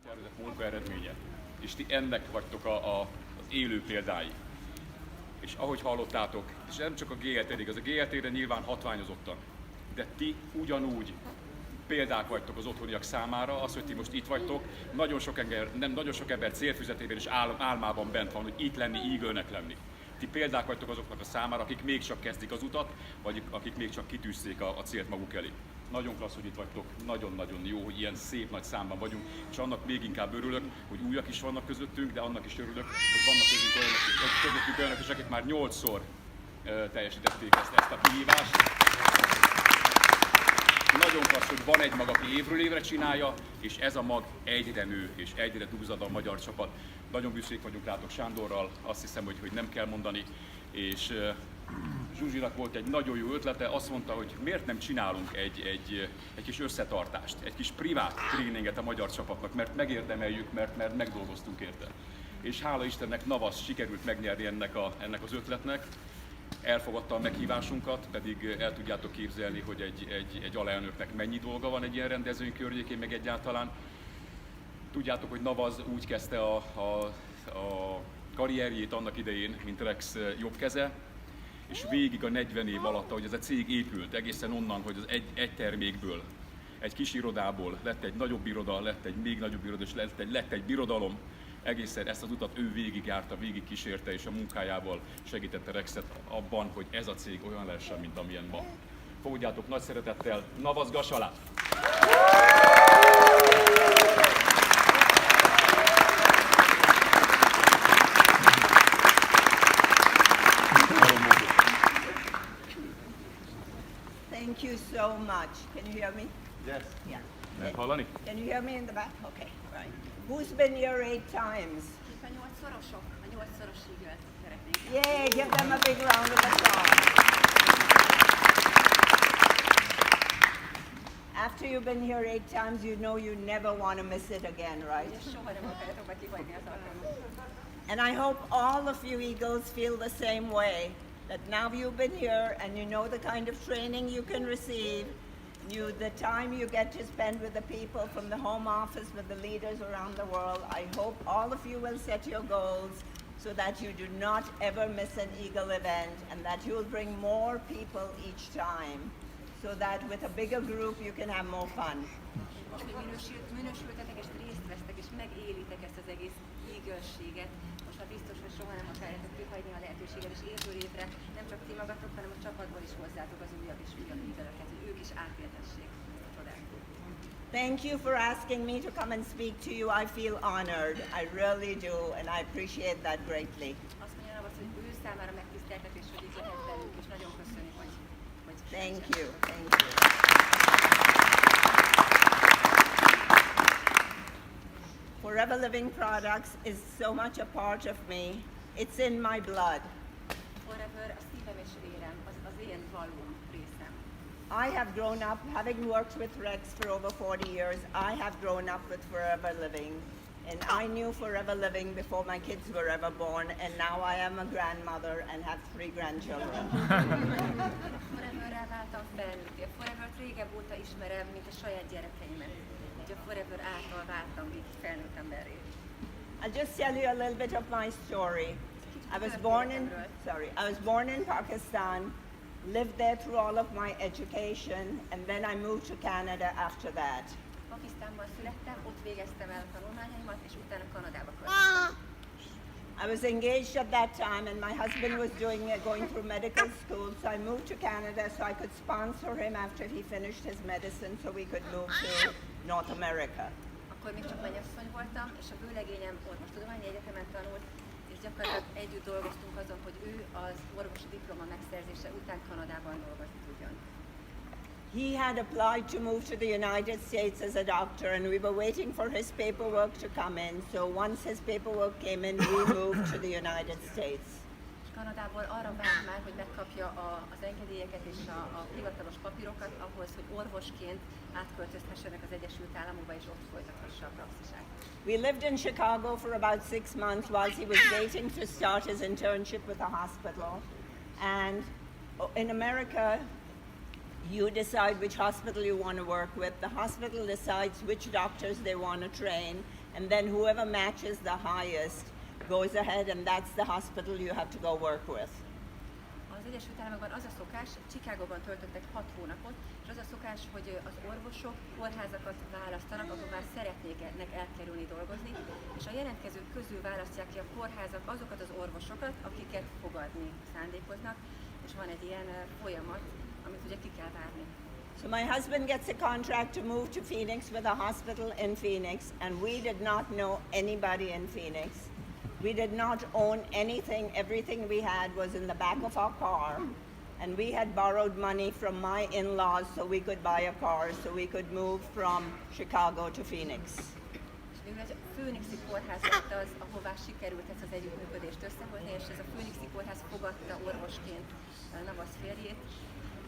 Tervezett munka eredménye, és ti ennek vagytok az élő példái. És ahogy hallottátok, és nem csak a GLT-ig, az a GLT-re nyilván hatványozottan, de ti ugyanúgy példák vagytok az otthoniak számára, az, hogy ti most itt vagytok, nagyon sok ember célfüzetében és álmában bent van, hogy itt lenni, eagle-nek lenni. Ti példák vagytok azoknak a számára, akik még csak kezdik az utat, vagy akik még csak kitűzték a célt maguk elé. Nagyon klassz, hogy itt vagytok, nagyon-nagyon jó, hogy ilyen szép nagy számban vagyunk, és annak még inkább örülök, hogy újak is vannak közöttünk, de annak is örülök, hogy vannak közöttünk olyanok is, akik már 8-szor teljesítették ezt a kihívást. Nagyon klassz, hogy van egy mag, aki évről évre csinálja, és ez a mag egyre nő, és egyre duzzad a magyar csapat. Nagyon büszkék vagyunk rátok Sándorral, azt hiszem, hogy nem kell mondani, és Zsuzsinak volt egy nagyon jó ötlete, azt mondta, hogy miért nem csinálunk egy kis összetartást, egy kis privát tréninget a magyar csapatnak, mert megérdemeljük, mert megdolgoztunk érte. És hála Istennek Navaz sikerült megnyerni ennek az ötletnek, elfogadta a meghívásunkat, pedig el tudjátok képzelni, hogy egy alelnöknek mennyi dolga van egy ilyen rendezvény környékén, meg egyáltalán. Tudjátok, hogy Navaz úgy kezdte a karrierjét annak idején, mint Rex jobb keze, és végig a 40 év alatt, ahogy ez a cég épült, egészen onnan, hogy az egy termékből, egy kis irodából lett egy nagyobb iroda, lett egy még nagyobb iroda, és lett egy birodalom, egészen ezt az utat ő végigjárta, végig kísérte, és a munkájával segítette Rexet abban, hogy ez a cég olyan lehessen, mint amilyen ma. Fogadjátok nagy szeretettel Navaz Ghaswalát! Thank you so much. Can you hear me? Yes. Yeah. Lehet hallani? Can you hear me in the back? Okay, right. Who's been here 8 times? A 8-szorosok, a 8-szoros ígőt szeretnénk. Yay, give them a big round of applause. After you've been here 8 times, you know you never want to miss it again, right? És soha nem akarjátok be kihagyni az alkalmat. And I hope all of you Eagles feel the same way, that now you've been here and you know the kind of training you can receive, the time you get to spend with the people from the home office, with the leaders around the world. I hope all of you will set your goals so that you do not ever miss an Eagle event, and that you'll bring more people each time, so that with a bigger group you can have more fun. És hogy minősültetek és részt vesztek és megélitek ezt az egész Eagle-séget. Most már biztos, hogy soha nem akarjátok kihagyni a lehetőséget, és évről évre nem csak ti magatok, hanem a csapatból is hozzátok az újabb és újabb Eagle-öket, hogy ők is átéltessék a csodát. Thank you for asking me to come and speak to you. I feel honored. I really do, and I appreciate that greatly. Azt mondja Navaz, hogy ő számára megtiszteltetés, hogy itt lehet velünk, és nagyon köszönjük, hogy Thank you. Thank you. Forever Living Products is so much a part of me. It's in my blood. Forever a szívem és vérem, az én valóm részem. I have grown up, having worked with Rex for over 40 years, I have grown up with Forever Living. And I knew Forever Living before my kids were ever born, and now I am a grandmother and have 3 grandchildren. Foreverrel váltam felnőtté. Forever-t régebb óta ismerem, mint a saját gyerekeimet. Így a Forever által váltam így felnőtt emberré. I'll just tell you a little bit of my story. I was born in Pakistan, lived there through all of my education, and then I moved to Canada after that. Pakisztánban születtem, ott végeztem el a tanulmányaimat, és utána Kanadába költöztem. I was engaged at that time, and my husband was going through medical school, so I moved to Canada so I could sponsor him after he finished his medicine so we could move to North America. Akkor még csak mennyasszony voltam, és a vőlegényem orvostudományi egyetemen tanult, és gyakorlatilag együtt dolgoztunk azon, hogy ő az orvosi diploma megszerzése után Kanadában dolgozni tudjon. He had applied to move to the United States as a doctor, and we were waiting for his paperwork to come in. So once his paperwork came in, we moved to the United States. Kanadából arra várt már, hogy megkapja az engedélyeket és a hivatalos papírokat ahhoz, hogy orvosként átköltözhessenek az Egyesült Államokba és ott folytathassa a praxisát. We lived in Chicago for about 6 months whilst he was waiting to start his internship with the hospital. And in America, You decide which hospital you want to work with. The hospital decides which doctors they want to train, and then whoever matches the highest goes ahead, and that's the hospital you have to go work with. Az Egyesült Államokban az a szokás, Chicagóban töltöttek 6 hónapot, és az a szokás, hogy az orvosok kórházakat választanak, ahová szeretnének elkerülni dolgozni, és a jelentkezők közül választják ki a kórházak azokat az orvosokat, akiket fogadni szándékoznak, és van egy ilyen folyamat, amit ugye ki kell várni. So my husband gets a contract to move to Phoenix with a hospital in Phoenix, and we did not know anybody in Phoenix. We did not own anything. Everything we had was in the back of our car, and we had borrowed money from my in-laws so we could buy a car, so we could move from Chicago to Phoenix. Végül egy Phoenixi kórház lett az, ahová sikerült ezt az együttműködést összehozni, és ez a Phoenixi kórház fogadta orvosként Navaz férjét,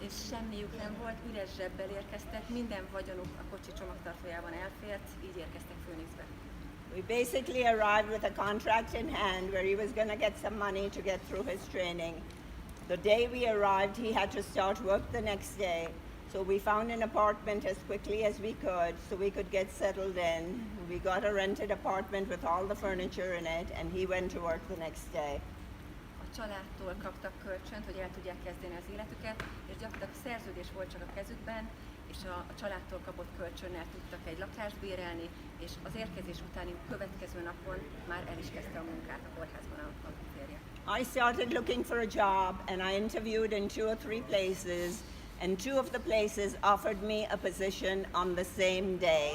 és semmiük nem volt, üres zsebbel érkeztek, minden vagyonuk a kocsi csomagtartójában elfért, így érkeztek Phoenixbe. We basically arrived with a contract in hand where he was going to get some money to get through his training. The day we arrived, he had to start work the next day. So we found an apartment as quickly as we could so we could get settled in. We got a rented apartment with all the furniture in it, and he went to work the next day. A családtól kaptak kölcsönt, hogy el tudják kezdeni az életüket, és gyakorlatilag szerződés volt csak a kezükben, és a családtól kapott kölcsönnel tudtak egy lakást bérelni, és az érkezés utáni következő napon már el is kezdte a munkát a kórházban a férje. I started looking for a job, and I interviewed in 2 or 3 places, and 2 of the places offered me a position on the same day.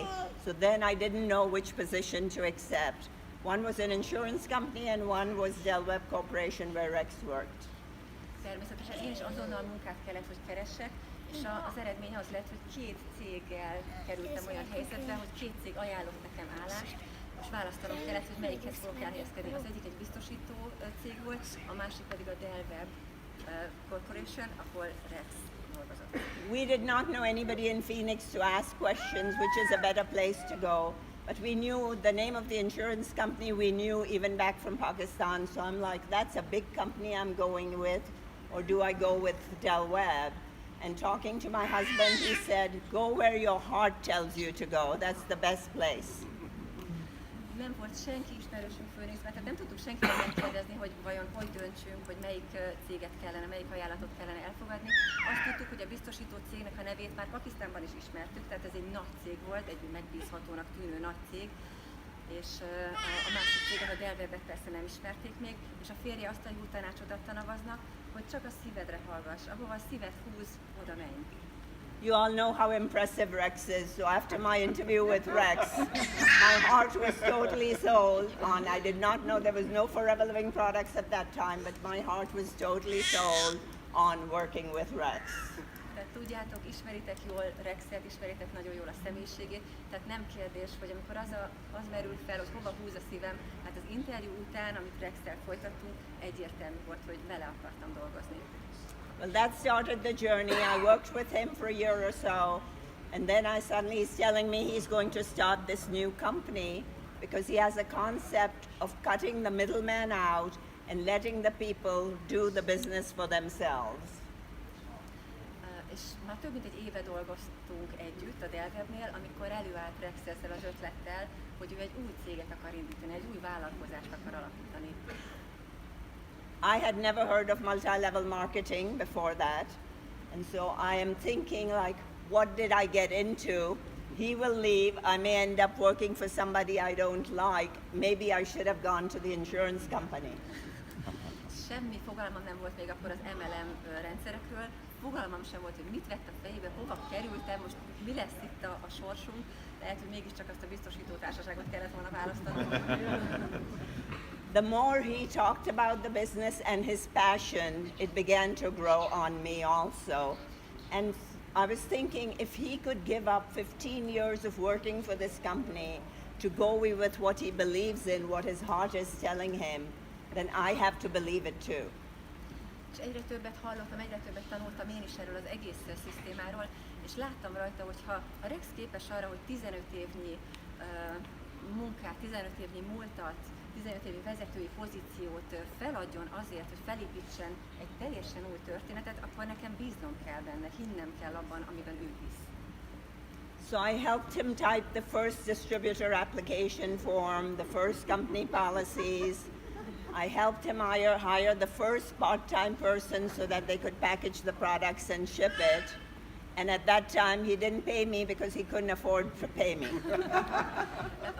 So then I didn't know which position to accept. One was an insurance company, and one was Del Webb Corporation, where Rex worked. Természetesen én is azonnal munkát kellett, hogy keressek, és az eredmény az lett, hogy 2 céggel kerültem olyan helyzetbe, hogy 2 cég ajánlott nekem állást, és választanom kellett, hogy melyikhez fogok elhelyezkedni. Az egyik egy biztosító cég volt, a másik pedig a Del Webb Corporation, ahol Rex dolgozott. We did not know anybody in Phoenix to ask questions, which is a better place to go. But we knew the name of the insurance company, we knew even back from Pakistan. So I'm like, that's a big company I'm going with, or do I go with Del Webb? And talking to my husband, he said, go where your heart tells you to go. That's the best place. Nem volt senki ismerősünk Phoenixben, tehát nem tudtuk senkitől megkérdezni, hogy vajon hogy döntsünk, hogy melyik céget kellene, melyik ajánlatot kellene elfogadni. Azt tudtuk, hogy a biztosító cégnek a nevét már Pakisztánban is ismertük, tehát ez egy nagy cég volt, egy megbízhatónak tűnő nagy cég, és a másik céget, a Del Webbet persze nem ismerték még, és a férje azt a jó tanácsot adta Navaznak, hogy csak a szívedre hallgass, ahova a szíved húz, oda menj. You all know how impressive Rex is, so after my interview with Rex, my heart was totally sold on. I did not know there was no Forever Living products at that time, but my heart was totally sold on working with Rex. Tehát tudjátok, ismeritek jól Rexet, ismeritek nagyon jól a személyiségét, tehát nem kérdés, hogy amikor az merül fel, hogy hova húz a szívem, hát az interjú után, amit Rexel folytattunk, egyértelmű volt, hogy vele akartam dolgozni. Well, that started the journey. I worked with him for a year or so, and then he's telling me he's going to start this new company because he has a concept of cutting the middleman out and letting the people do the business for themselves. És már több mint egy éve dolgoztunk együtt a Del Webbnél, amikor előállt Rex ezzel az ötlettel, hogy ő egy új céget akar indítani, egy új vállalkozást akar alapítani. I had never heard of multi-level marketing before that, and so I am thinking like, what did I get into? He will leave, I may end up working for somebody I don't like. Maybe I should have gone to the insurance company. Semmi fogalmam nem volt még akkor az MLM rendszerekről, fogalmam sem volt, hogy mit vett a fejébe, hova kerültem, most mi lesz itt a sorsunk, lehet, hogy mégiscsak azt a biztosító társaságot kellett volna választanom. The more he talked about the business and his passion, it began to grow on me also. And I was thinking if he could give up 15 years of working for this company to go with what he believes in, what his heart is telling him, then I have to believe it too. És egyre többet hallottam, egyre többet tanultam én is erről az egész szisztémáról, és láttam rajta, hogy ha a Rex képes arra, hogy 15 évnyi munkát, 15 évnyi múltat, 15 évi vezetői pozíciót feladjon azért, hogy felépítsen egy teljesen új történetet, akkor nekem bíznom kell benne, hinnem kell abban, amiben ő hisz. So I helped him type the first distributor application form, the first company policies. I helped him hire the first part-time person so that they could package the products and ship it. And at that time, he didn't pay me because he couldn't afford to pay me.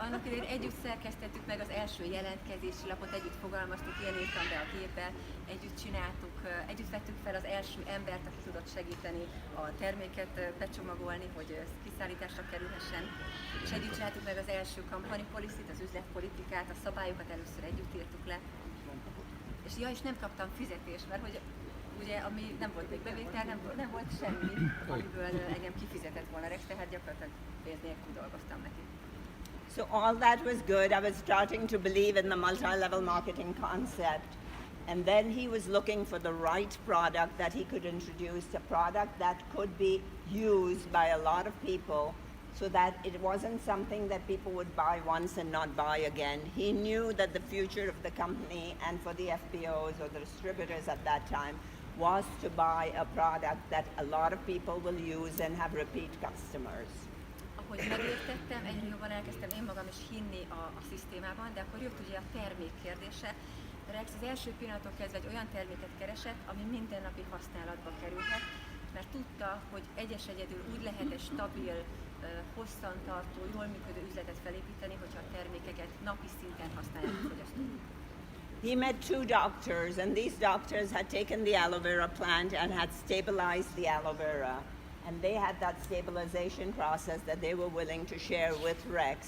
Annak idején együtt szerkesztettük meg az első jelentkezési lapot, együtt fogalmaztuk, én írtam be a gépbe, együtt csináltuk, együtt vettük fel az első embert, aki tudott segíteni a terméket becsomagolni, hogy kiszállításra kerülhessen, és együtt csináltuk meg az első company policy-t, az üzletpolitikát, a szabályokat először együtt írtuk le. És és nem kaptam fizetést, mert hogy ugye, ami nem volt még bevétel, nem volt semmi, amiből engem kifizetett volna Rex, tehát gyakorlatilag pénz nélkül dolgoztam neki. So all that was good. I was starting to believe in the multi-level marketing concept. And then he was looking for the right product that he could introduce, a product that could be used by a lot of people so that it wasn't something that people would buy once and not buy again. He knew that the future of the company and for the FBOs or the distributors at that time was to buy a product that a lot of people will use and have repeat customers. Ahogy megértettem, egyre jobban elkezdtem én magam is hinni a szisztémában, de akkor jött ugye a termék kérdése. Rex az első pillanattól kezdve egy olyan terméket keresett, ami mindennapi használatba kerülhet, mert tudta, hogy egyedül úgy lehet egy stabil, hosszantartó, jól működő üzletet felépíteni, hogyha a termékeket napi szinten használják a fogyasztók. He met two doctors, and these doctors had taken the aloe vera plant and had stabilized the aloe vera. And they had that stabilization process that they were willing to share with Rex.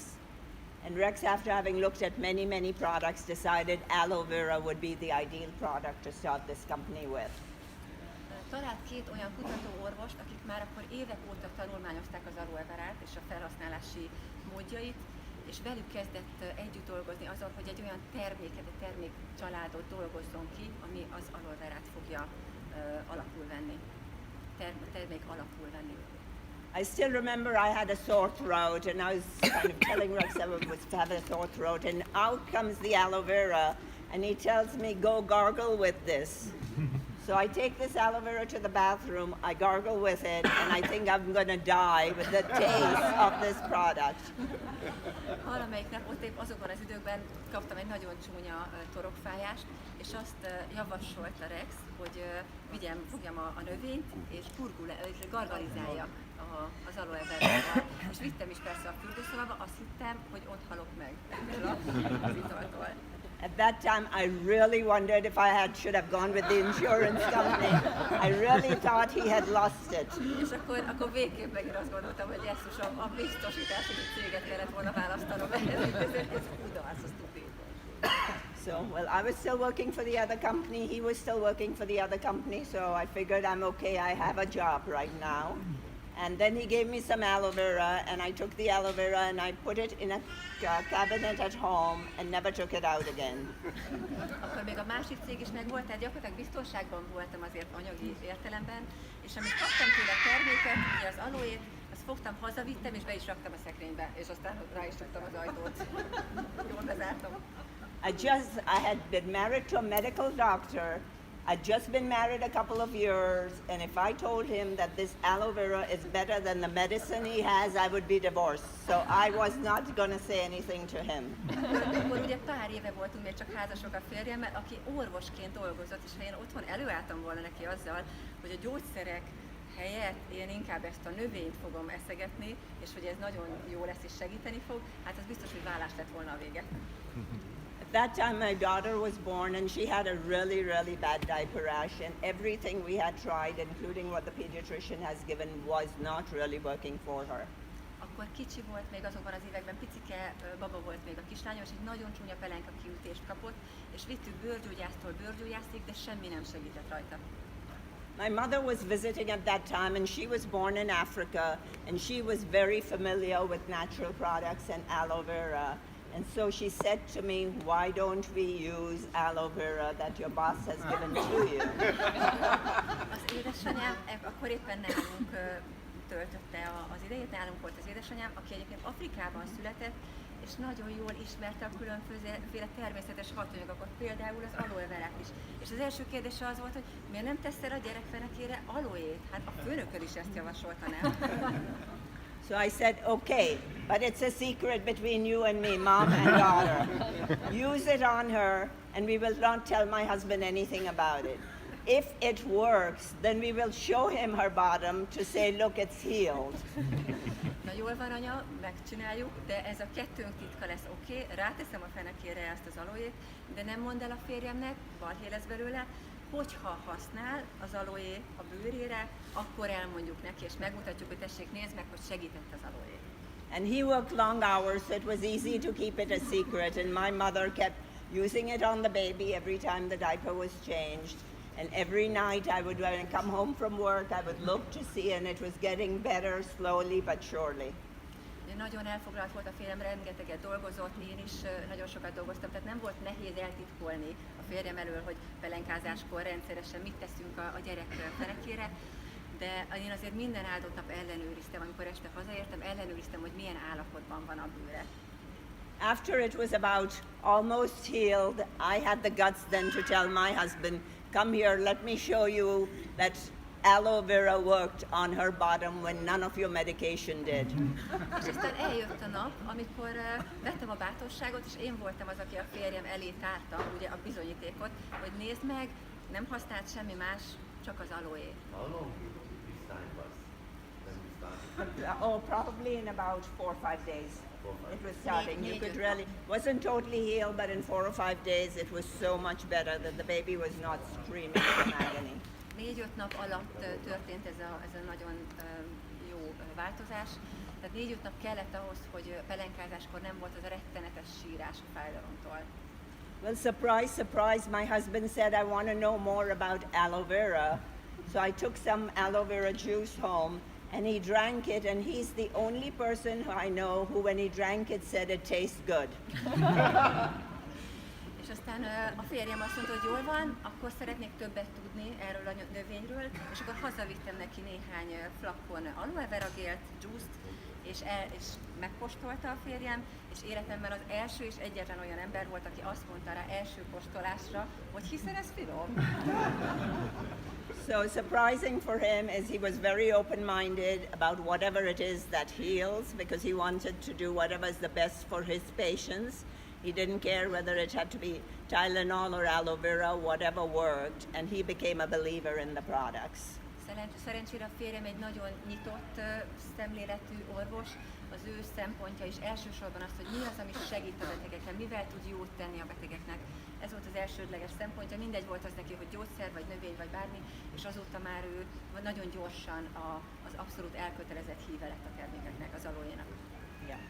And Rex, after having looked at many, many products, decided aloe vera would be the ideal product to start this company with. Talált két olyan kutatóorvost, akik már akkor évek óta tanulmányozták az aloe verát és a felhasználási módjait, és velük kezdett együtt dolgozni azon, hogy egy olyan terméket, egy termékcsaládot dolgozzon ki, ami az aloe verát fogja alapul venni, termék alapul venni. I still remember I had a sore throat, and I was kind of telling Rex I was having a sore throat, and out comes the aloe vera, and he tells me, go gargle with this. So I take this aloe vera to the bathroom, I gargle with it, and I think I'm gonna die with the taste of this product. Valamelyik nap ott épp azokban az időkben kaptam egy nagyon csúnya torokfájást, és azt javasolta Rex, hogy fogjam a növényt, és gargalizáljak az aloe verával. És vittem is persze a fürdőszobába, azt hittem, hogy ott halok meg az italtól. At that time, I really wondered if I should have gone with the insurance company. I really thought he had lost it. És akkor végképp megint azt gondoltam, hogy Jézusom, a biztosítási céget kellett volna választanom, ez kudarc, ez stupid. So, well, I was still working for the other company, he was still working for the other company, so I figured I'm okay, I have a job right now. And then he gave me some aloe vera, and I took the aloe vera and I put it in a cabinet at home and never took it out again. Akkor még a másik cég is megvolt, tehát gyakorlatilag biztonságban voltam azért anyagi értelemben, és amit kaptam tőle terméket, ugye az aloét, azt fogtam, hazavittem és be is raktam a szekrénybe, és aztán rá is raktam az ajtót. Jól bezártam. I had been married to a medical doctor. I'd just been married a couple of years, and if I told him that this aloe vera is better than the medicine he has, I would be divorced. So I was not going to say anything to him. Akkor ugye pár éve voltunk még csak házasok a férjemmel, aki orvosként dolgozott, és ha én otthon előálltam volna neki azzal, hogy a gyógyszerek helyett én inkább ezt a növényt fogom eszegetni, és hogy ez nagyon jó lesz és segíteni fog, hát az biztos, hogy vállás lett volna a vége. At that time, my daughter was born, and she had a really, really bad diaper rash, and everything we had tried, including what the pediatrician has given, was not really working for her. Akkor kicsi volt még azokban az években, picike baba volt még a kislányos, egy nagyon csúnya pelenka kiütést kapott, és vittük bőrgyógyásztól bőrgyógyászig, de semmi nem segített rajta. My mother was visiting at that time, and she was born in Africa, and she was very familiar with natural products and aloe vera. And so she said to me, why don't we use aloe vera that your boss has given to you? Az édesanyám akkor éppen nálunk töltötte az idejét, nálunk volt az édesanyám, aki egyébként Afrikában született, és nagyon jól ismerte a különféle természetes hatóanyagokat, például az aloe verát is. És az első kérdése az volt, hogy miért nem teszel a gyerek fenekére aloét? Hát a főnököd is ezt javasolta, nem? So I said, okay, but it's a secret between you and me, mom and daughter. Use it on her, and we will not tell my husband anything about it. If it works, then we will show him her bottom to say, look, it's healed. Na jól van, anya, megcsináljuk, de ez a kettőnk titka lesz, oké? Ráteszem a fenekére ezt az aloét, de nem mondd el a férjemnek, balhé lesz belőle, hogyha használ az aloé a bőrére, akkor elmondjuk neki, és megmutatjuk, hogy tessék, nézd meg, hogy segített az aloé. And he worked long hours, so it was easy to keep it a secret, and my mother kept using it on the baby every time the diaper was changed. And every night when I come home from work, I would look to see, and it was getting better slowly but surely. Nagyon elfoglalt volt a férjem, rengeteget dolgozott, én is nagyon sokat dolgoztam, tehát nem volt nehéz eltitkolni a férjem elől, hogy pelenkázáskor rendszeresen mit teszünk a gyerek fenekére, de én azért minden áldott nap ellenőriztem, amikor este hazaértem, ellenőriztem, hogy milyen állapotban van a bőre. After it was about almost healed, I had the guts then to tell my husband, come here, let me show you that aloe vera worked on her bottom when none of your medication did. És aztán eljött a nap, amikor vettem a bátorságot, és én voltam az, aki a férjem elé tárta ugye a bizonyítékot, hogy nézd meg, nem használt semmi más, csak az aloé. How long this time was when we started? Oh, probably in about 4 or 5 days. It was starting. You could really, wasn't totally healed, but in 4 or 5 days it was so much better that the baby was not screaming in agony. 4-5 nap alatt történt ez a nagyon jó változás. Tehát 4-5 nap kellett ahhoz, hogy pelenkázáskor nem volt az a rettenetes sírás a fájdalomtól. Well, surprise, surprise, my husband said, I want to know more about aloe vera. So I took some aloe vera juice home, and he drank it, and he's the only person who I know who, when he drank it, said it tastes good. És aztán a férjem azt mondta, hogy jól van, akkor szeretnék többet tudni erről a növényről, és akkor hazavittem neki néhány flakon aloe vera gélt, juice-t, és megkóstolta a férjem, és életemben az első és egyetlen olyan ember volt, aki azt mondta rá első kóstolásra, hogy hiszen ez finom. So surprising for him is he was very open-minded about whatever it is that heals, because he wanted to do whatever is the best for his patients. He didn't care whether it had to be Tylenol or aloe vera, whatever worked, and he became a believer in the products. Szerencsére a férjem egy nagyon nyitott szemléletű orvos, az ő szempontja is elsősorban az, hogy mi az, ami segít a betegeken, mivel tud jót tenni a betegeknek. Ez volt az elsődleges szempontja, mindegy volt az neki, hogy gyógyszer, vagy növény, vagy bármi, és azóta már ő nagyon gyorsan az abszolút elkötelezett híve lett a termékeknek, az aloénak. Yeah.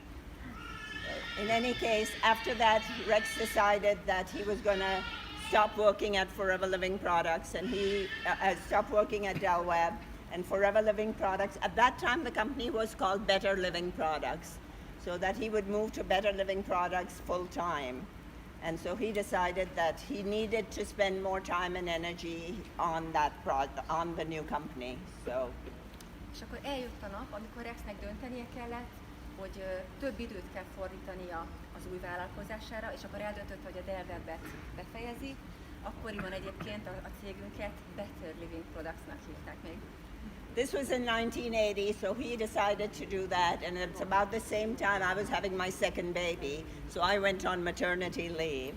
In any case, after that, Rex decided that he was going to stop working at Forever Living Products, and he stopped working at Del Webb and Forever Living Products. At that time, the company was called Better Living Products, so that he would move to Better Living Products full time. And so he decided that he needed to spend more time and energy on on the new company. So. És akkor eljött a nap, amikor Rexnek döntenie kellett, hogy több időt kell fordítania az új vállalkozására, és akkor eldöntött, hogy a Del Webbet befejezi. Akkoriban egyébként a cégünket Better Living Products-nak hívták még. This was in 1980, so he decided to do that, and it's about the same time I was having my second baby, so I went on maternity leave.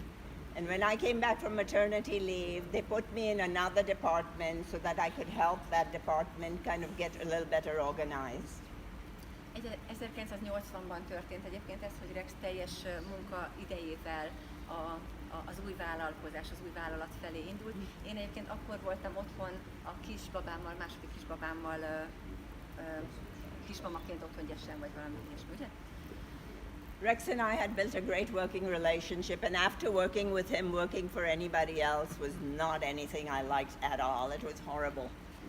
And when I came back from maternity leave, they put me in another department so that I could help that department kind of get a little better organized. 1980-ban történt egyébként ez, hogy Rex teljes munka idejével az új vállalkozás, az új vállalat felé indult. Én egyébként akkor voltam otthon a kisbabámmal, második kisbabámmal, kismamaként otthon gyesen, vagy valami ilyesmi, ugye? Rex and I had built a great working relationship, and after working with him, working for anybody else was not anything I liked at all. It was horrible.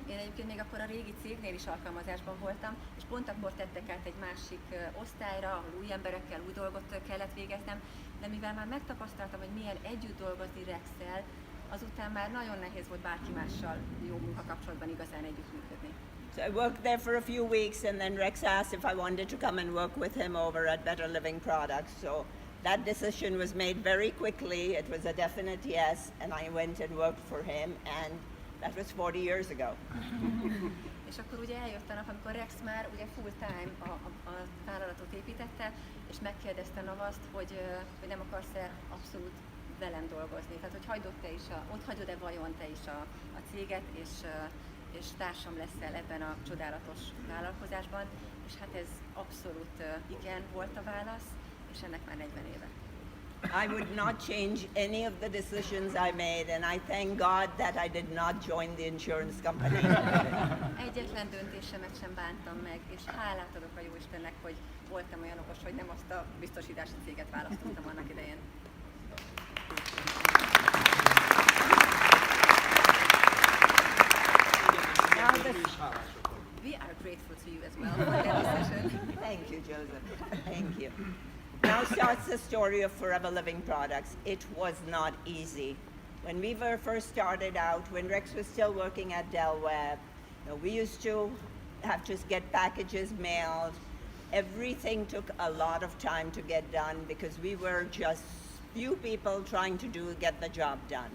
Én egyébként még akkor a régi cégnél is alkalmazásban voltam, és pont akkor tettek át egy másik osztályra, ahol új emberekkel új dolgot kellett végeznem, de mivel már megtapasztaltam, hogy milyen együtt dolgozni Rexszel, azután már nagyon nehéz volt bárki mással jó munkakapcsolatban igazán együttműködni. So I worked there for a few weeks, and then Rex asked if I wanted to come and work with him over at Better Living Products. So that decision was made very quickly. It was a definite yes, and I went and worked for him, and that was 40 years ago. És akkor ugye eljött a nap, amikor Rex már ugye full time a vállalatot építette, és megkérdezte Navazt, hogy nem akarsz-e abszolút velem dolgozni. Tehát, hogy ott hagyod-e vajon te is a céget, és társam leszel ebben a csodálatos vállalkozásban, és hát ez abszolút igen volt a válasz, és ennek már 40 éve. I would not change any of the decisions I made, and I thank God that I did not join the insurance company. Egyetlen döntésemet sem bántam meg, és hálát adok a Jóistennek, hogy voltam olyan okos, hogy nem azt a biztosítási céget választottam annak idején. We are grateful to you as well for that decision. Thank you, Joseph. Thank you. Now starts the story of Forever Living Products. It was not easy. When we were first started out, when Rex was still working at Del Webb, we used to have to get packages mailed. Everything took a lot of time to get done because we were just few people trying to get the job done.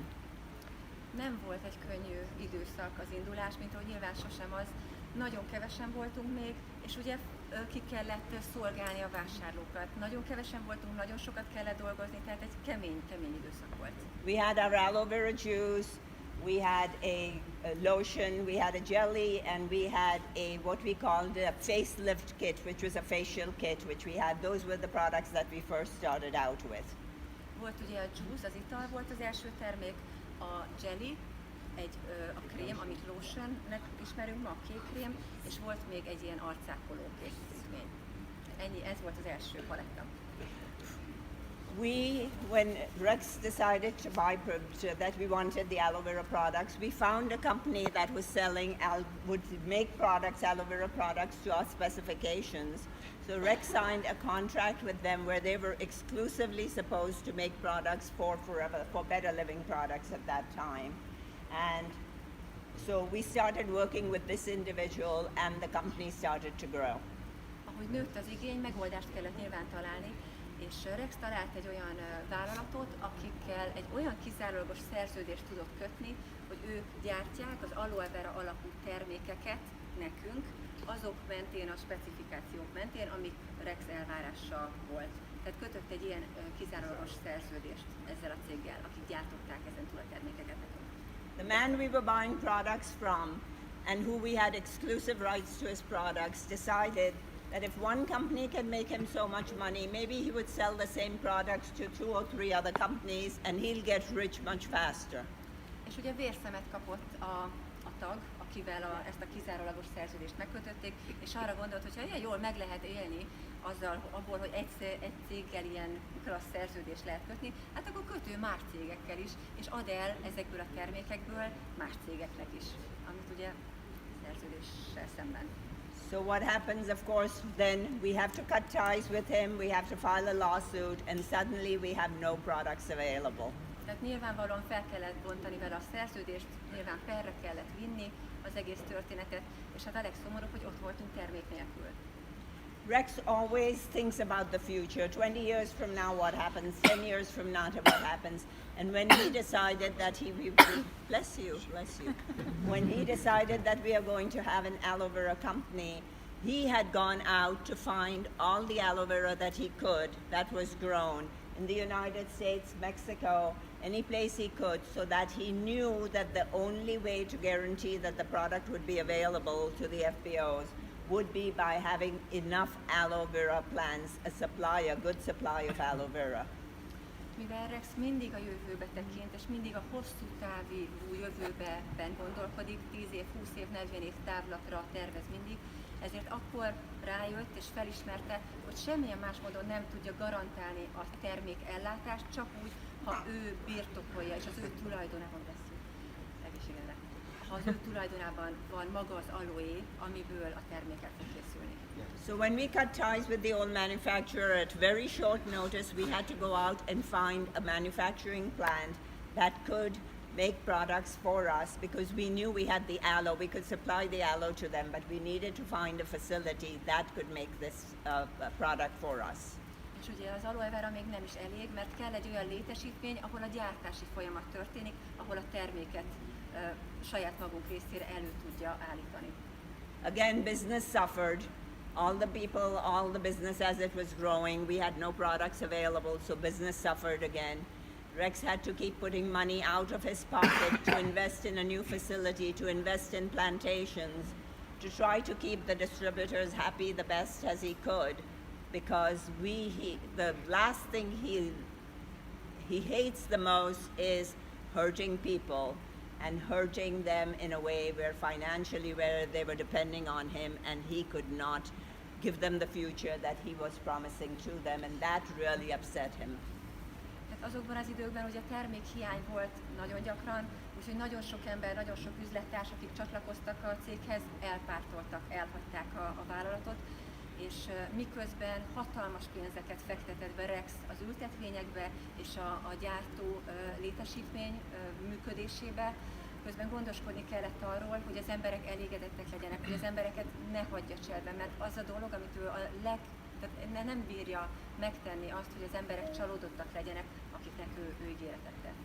Nem volt egy könnyű időszak az indulás, mint ahogy nyilván sosem az. Nagyon kevesen voltunk még, és ugye ki kellett szolgálni a vásárlókat. Nagyon kevesen voltunk, nagyon sokat kellett dolgozni, tehát egy kemény időszak volt. We had our aloe vera juice, we had a lotion, we had a jelly, and we had what we called a facelift kit, which was a facial kit, which we had. Those were the products that we first started out with. Volt ugye a juice, az ital volt az első termék, a jelly, a krém, amit lotionnek ismerünk ma, a kékkrém, és volt még egy ilyen arcápoló készítmény. Ez volt az első paletta. When Rex decided to that we wanted the aloe vera products, we found a company that was would make aloe vera products to our specifications. So Rex signed a contract with them where they were exclusively supposed to make products for Better Living Products at that time. And so we started working with this individual, and the company started to grow. Ahogy nőtt az igény, megoldást kellett nyilván találni, és Rex talált egy olyan vállalatot, akikkel egy olyan kizárólagos szerződést tudott kötni, hogy ők gyártják az aloe vera alapú termékeket nekünk, azok mentén, a specifikációk mentén, amik Rex elvárása volt. Tehát kötött egy ilyen kizárólagos szerződést ezzel a céggel, akik gyártották ezen túl a termékeket nekünk. The man we were buying products from and who we had exclusive rights to his products decided that if one company can make him so much money, maybe he would sell the same products to 2 or 3 other companies and he'll get rich much faster. És ugye vérszemет kapott a tag, akivel ezt a kizárólagos szerződést megkötötték, és arra gondolt, hogy ha ilyen jól meg lehet élni abból, hogy egy céggel ilyen klassz szerződést lehet kötni, hát akkor kötő más cégekkel is, és ad el ezekből a termékekből más cégeknek is, amit ugye szerződéssel szemben. So what happens, of course, then we have to cut ties with him, we have to file a lawsuit, and suddenly we have no products available. Tehát nyilvánvalóan fel kellett bontani vele a szerződést, nyilván perre kellett vinni az egész történetet, és hát a legszomorúbb, hogy ott voltunk termék nélkül. Rex always thinks about the future. 20 years from now what happens, 10 years from now what happens. And when he decided that bless you. When he decided that we are going to have an aloe vera company, he had gone out to find all the aloe vera that he could that was grown in the United States, Mexico, any place he could, so that he knew that the only way to guarantee that the product would be available to the FBOs would be by having enough aloe vera plants, a good supply of aloe vera. Mivel Rex mindig a jövőbe tekint, és mindig a hosszú távú jövőben gondolkodik, 10 év, 20 év, 40 év távlatra tervez mindig, ezért akkor rájött és felismerte, hogy semmilyen más módon nem tudja garantálni a termék ellátást, csak úgy, ha ő birtokolja, és az ő tulajdonában egészségedre. Ha az ő tulajdonában van maga az aloe, amiből a termék el fog készülni. So when we cut ties with the old manufacturer at very short notice, we had to go out and find a manufacturing plant that could make products for us because we knew we had the aloe. We could supply the aloe to them, but we needed to find a facility that could make this product for us. És ugye az aloe vera még nem is elég, mert kell egy olyan létesítmény, ahol a gyártási folyamat történik, ahol a terméket saját magunk részére elő tudja állítani. Again, business suffered. All the people, all the business as it was growing, we had no products available, so business suffered again. Rex had to keep putting money out of his pocket to invest in a new facility, to invest in plantations, to try to keep the distributors happy the best as he could, because the last thing he hates the most is hurting people and hurting them in a way where financially where they were depending on him and he could not give them the future that he was promising to them, and that really upset him. Azokban az időkben ugye termékhiány volt nagyon gyakran, úgyhogy nagyon sok ember, nagyon sok üzlettárs, akik csatlakoztak a céghez, elpártoltak, elhagyták a vállalatot, és miközben hatalmas pénzeket fektetett be Rex az ültetvényekbe és a gyártó létesítmény működésébe, közben gondoskodni kellett arról, hogy az emberek elégedettek legyenek, hogy az embereket ne hagyja cserben, mert az a dolog, amit ő tehát nem bírja megtenni azt, hogy az emberek csalódottak legyenek, akiknek ő ígéretet tett.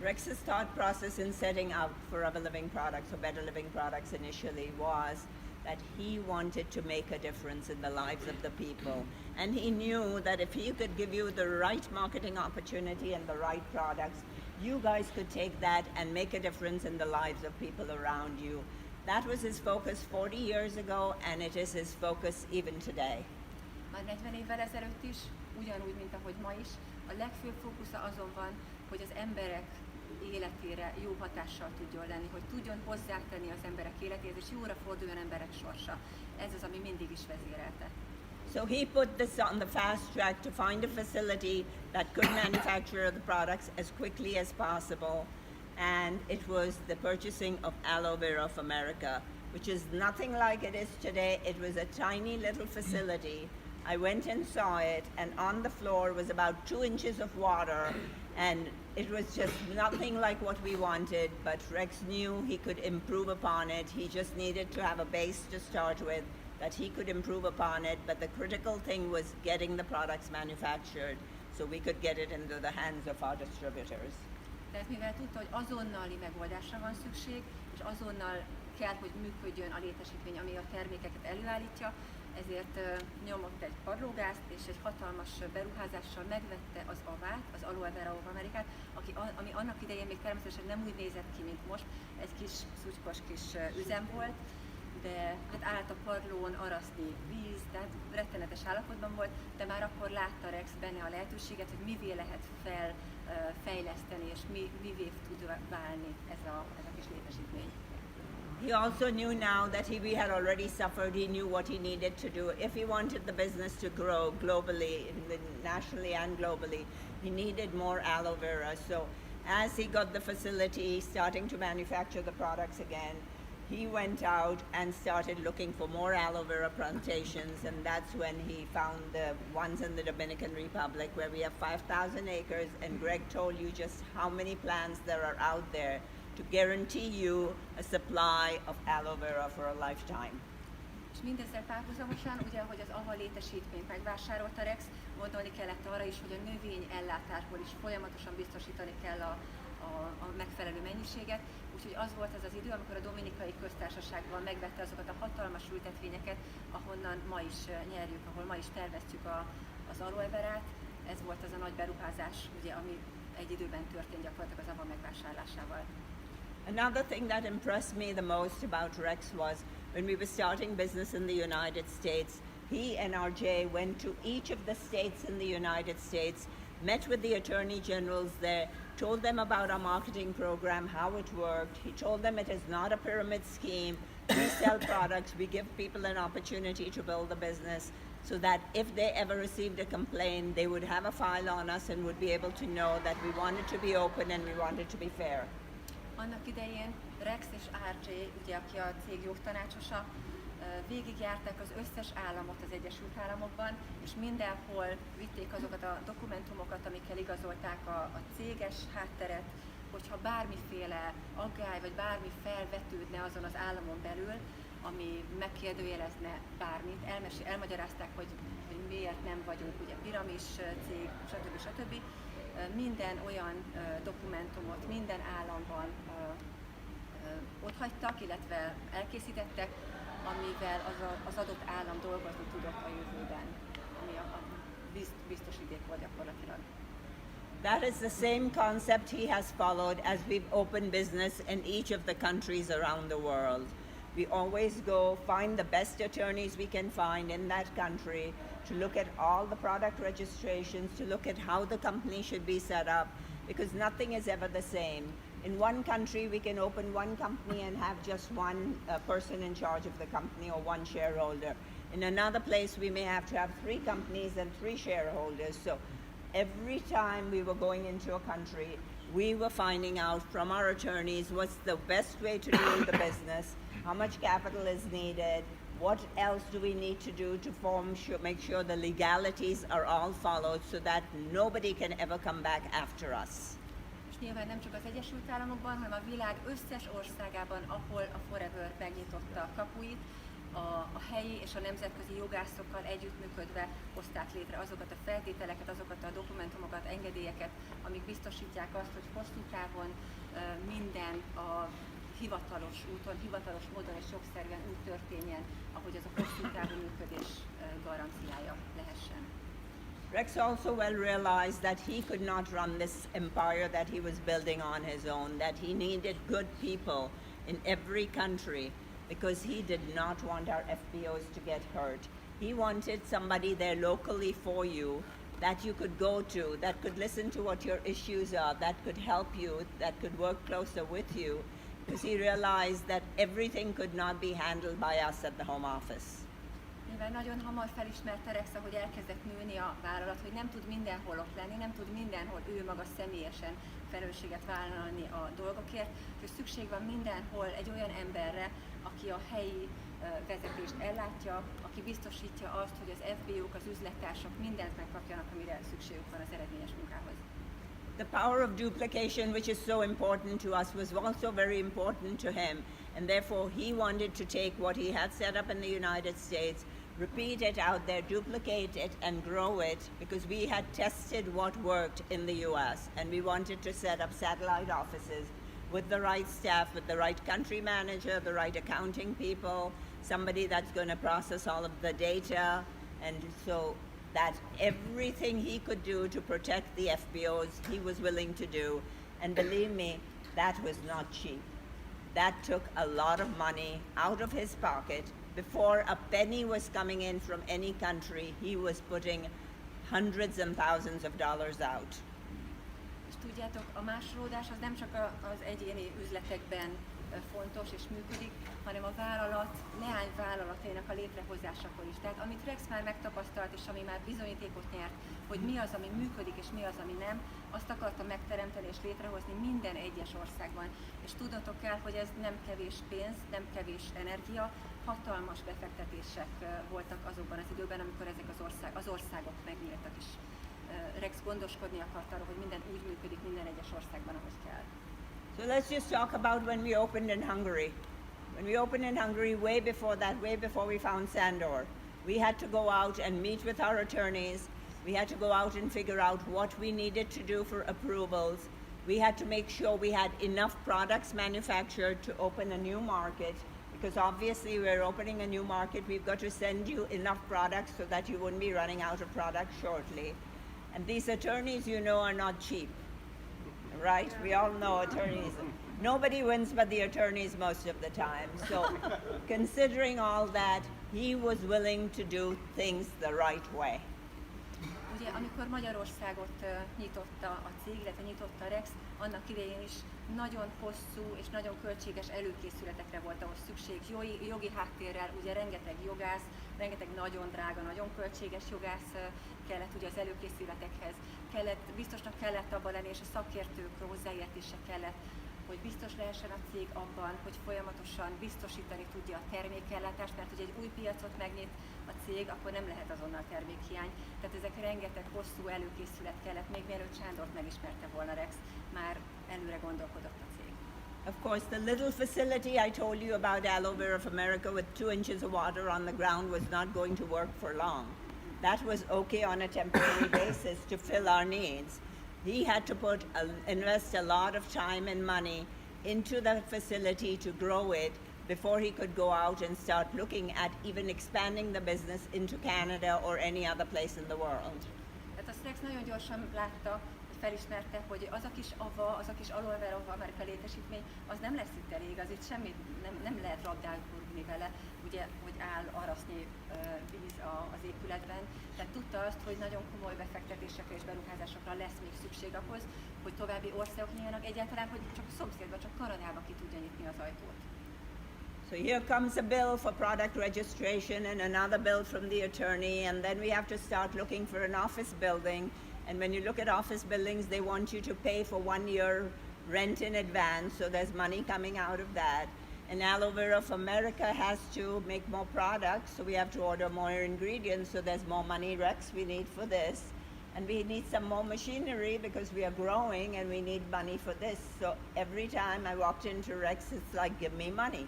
Rex's thought process in setting out for Other Living Products, or Better Living Products initially, was that he wanted to make a difference in the lives of the people. And he knew that if he could give you the right marketing opportunity and the right products, you guys could take that and make a difference in the lives of people around you. That was his focus 40 years ago, and it is his focus even today. Már 40 évvel ezelőtt is, ugyanúgy, mint ahogy ma is, a legfőbb fókusza azon van, hogy az emberek életére jó hatással tudjon lenni, hogy tudjon hozzátenni az emberek életéhez, és jóra forduljon emberek sorsa. Ez az, ami mindig is vezérelte. So he put this on the fast track to find a facility that could manufacture the products as quickly as possible, and it was the purchasing of aloe vera of America, which is nothing like it is today. It was a tiny little facility. I went and saw it, and on the floor was about 2 inches of water, and it was just nothing like what we wanted, but Rex knew he could improve upon it. He just needed to have a base to start with, that he could improve upon it, but the critical thing was getting the products manufactured so we could get it into the hands of our distributors. Tehát mivel tudta, hogy azonnali megoldásra van szükség, és azonnal kell, hogy működjön a létesítmény, ami a termékeket előállítja, ezért nyomott egy padlógázt, és egy hatalmas beruházással megvette az avát, az aloe vera of Amerikát, ami annak idején még természetesen nem úgy nézett ki, mint most, egy kis szutykos kis üzem volt, de hát állt a padlón araszni víz, tehát rettenetes állapotban volt, de már akkor látta Rex benne a lehetőséget, hogy mivé lehet fejleszteni, és mivé tud válni ez a kis létesítmény. He also knew now that we had already suffered. He knew what he needed to do. If he wanted the business to grow globally, nationally and globally, he needed more aloe vera. So as he got the facility starting to manufacture the products again, he went out and started looking for more aloe vera plantations, and that's when he found the ones in the Dominican Republic, where we have 5,000 acres, and Greg told you just how many plants there are out there to guarantee you a supply of aloe vera for a lifetime. És mindezzel párhuzamosan, ugye, hogy az AVA létesítményt megvásárolta Rex, gondolni kellett arra is, hogy a növény ellátásból is folyamatosan biztosítani kell a megfelelő mennyiséget, úgyhogy az volt az az idő, amikor a Dominikai Köztársaságban megvette azokat a hatalmas ültetvényeket, ahonnan ma is nyerjük, ahol ma is terveztjük az aloe verát. Ez volt az a nagy beruházás, ugye, ami egy időben történt gyakorlatilag az AVA megvásárlásával. Another thing that impressed me the most about Rex was when we were starting business in the United States, he and RJ went to each of the states in the United States, met with the attorney generals there, told them about our marketing program, how it worked. He told them it is not a pyramid scheme. We sell products, we give people an opportunity to build a business so that if they ever received a complaint, they would have a file on us and would be able to know that we wanted to be open and we wanted to be fair. Annak idején Rex és RJ, ugye, aki a cég jogtanácsosa, végigjárták az összes államot az Egyesült Államokban, és mindenhol vitték azokat a dokumentumokat, amikkel igazolták a céges hátteret, hogyha bármiféle aggály vagy bármi felvetődne azon az államon belül, ami megkérdőjelezne bármit, elmagyarázták, hogy miért nem vagyunk ugye piramis cég, stb. Minden olyan dokumentumot minden államban otthagytak, illetve elkészítettek, amivel az adott állam dolgozni tudott a jövőben, ami a biztosíték volt gyakorlatilag. That is the same concept he has followed as we've opened business in each of the countries around the world. We always go find the best attorneys we can find in that country to look at all the product registrations, to look at how the company should be set up, because nothing is ever the same. In one country, we can open one company and have just one person in charge of the company or one shareholder. In another place, we may have to have 3 companies and 3 shareholders. So every time we were going into a country, we were finding out from our attorneys what's the best way to do the business, how much capital is needed, what else do we need to do to make sure the legalities are all followed so that nobody can ever come back after us. Nyilván nem csak az Egyesült Államokban, hanem a világ összes országában, ahol a Forever megnyitotta a kapuit, a helyi és a nemzetközi jogászokkal együttműködve hozták létre azokat a feltételeket, azokat a dokumentumokat, engedélyeket, amik biztosítják azt, hogy hosszú távon minden a hivatalos úton, hivatalos módon és jogszerűen úgy történjen, ahogy az a hosszú távú működés garanciája lehessen. Rex also well realized that he could not run this empire that he was building on his own, that he needed good people in every country because he did not want our FBOs to get hurt. He wanted somebody there locally for you that you could go to, that could listen to what your issues are, that could help you, that could work closer with you, because he realized that everything could not be handled by us at the home office. Nyilván nagyon hamar felismerte Rex, hogy elkezdett nőni a vállalat, hogy nem tud mindenhol ott lenni, nem tud mindenhol ő maga személyesen felelősséget vállalni a dolgokért, és szükség van mindenhol egy olyan emberre, aki a helyi vezetést ellátja, aki biztosítja azt, hogy az FBO-k, az üzlettársak mindent megkapjanak, amire szükségük van az eredményes munkához. The power of duplication, which is so important to us, was also very important to him, and therefore he wanted to take what he had set up in the United States, repeat it out there, duplicate it and grow it, because we had tested what worked in the US, and we wanted to set up satellite offices with the right staff, with the right country manager, the right accounting people, somebody that's going to process all of the data, and so that everything he could do to protect the FBOs, he was willing to do. And believe me, that was not cheap. That took a lot of money out of his pocket. Before a penny was coming in from any country, he was putting hundreds and thousands of dollars out. És tudjátok, a másolódás az nem csak az egyéni üzletekben fontos és működik, hanem a vállalat, leányvállalatainak a létrehozásakor is. Tehát amit Rex már megtapasztalt, és ami már bizonyítékot nyert, hogy mi az, ami működik, és mi az, ami nem, azt akarta megteremteni és létrehozni minden egyes országban. És tudnotok kell, hogy ez nem kevés pénz, nem kevés energia, hatalmas befektetések voltak azokban az időben, amikor ezek az országok megnyíltak is. Rex gondoskodni akart arról, hogy minden úgy működik minden egyes országban, ahogy kell. So let's just talk about when we opened in Hungary. When we opened in Hungary, way before that, way before we found Sandor, we had to go out and meet with our attorneys. We had to go out and figure out what we needed to do for approvals. We had to make sure we had enough products manufactured to open a new market, because obviously we're opening a new market. We've got to send you enough products so that you wouldn't be running out of products shortly. And these attorneys, you know, are not cheap. Right? We all know attorneys. Nobody wins but the attorneys most of the time. So considering all that, he was willing to do things the right way. Ugye, amikor Magyarországot nyitotta a cég, illetve nyitotta Rex, annak idején is nagyon hosszú és nagyon költséges előkészületekre volt ahhoz szükség. Jogi háttérrel, ugye rengeteg jogász, rengeteg nagyon drága, nagyon költséges jogász kellett ugye az előkészületekhez. Biztosnak kellett abban lenni, és a szakértők hozzáértése kellett hogy biztos lehessen a cég abban, hogy folyamatosan biztosítani tudja a termékellátást, mert hogy egy új piacot megnyit a cég, akkor nem lehet azonnal termékhiány. Tehát ezek rengeteg hosszú előkészület kellett, még mielőtt Sándort megismerte volna Rex, már előre gondolkodott a cég. Of course, the little facility I told you about Aloe Vera of America with 2 inches of water on the ground was not going to work for long. That was okay on a temporary basis to fill our needs. He had to invest a lot of time and money into the facility to grow it before he could go out and start looking at even expanding the business into Canada or any other place in the world. Tehát a Rex nagyon gyorsan látta, hogy felismerte, hogy az a kis ava, az a kis Aloe Vera of America létesítmény, az nem lesz itt elég, az itt semmit nem lehet labdálkodni vele, ugye, hogy áll arasznyi víz az épületben. Tehát tudta azt, hogy nagyon komoly befektetésekre és beruházásokra lesz még szükség ahhoz, hogy további országok nyíljanak, egyáltalán, hogy csak a szomszédban, csak Kanadába ki tudja nyitni az ajtót. So here comes a bill for product registration and another bill from the attorney, and then we have to start looking for an office building. And when you look at office buildings, they want you to pay for 1 year rent in advance, so there's money coming out of that. And Aloe Vera of America has to make more products, so we have to order more ingredients, so there's more money, Rex, we need for this. And we need some more machinery because we are growing and we need money for this. So every time I walked into Rex, it's like, give me money.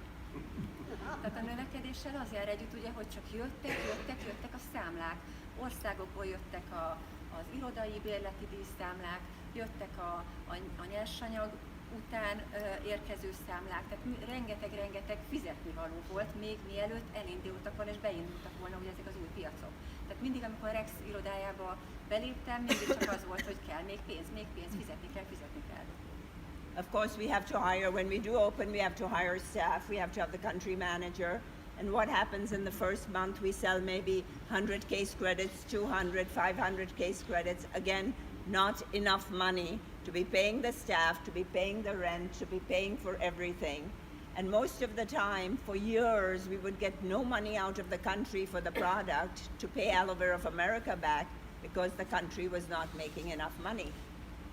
Tehát a növekedéssel az jár együtt, ugye, hogy csak jöttek a számlák. Országokból jöttek az irodai bérleti díjszámlák, jöttek a nyersanyag után érkező számlák, tehát rengeteg fizetnivaló volt, még mielőtt elindultak volna és beindultak volna ugye ezek az új piacok. Tehát mindig, amikor a Rex irodájába beléptem, mindig csak az volt, hogy kell még pénz, fizetni kell. Of course, we have to hire, when we do open, we have to hire staff, we have to have the country manager. And what happens in the first month, we sell maybe 100 case credits, 200, 500 case credits. Again, not enough money to be paying the staff, to be paying the rent, to be paying for everything. And most of the time, for years, we would get no money out of the country for the product to pay Aloe Vera of America back because the country was not making enough money.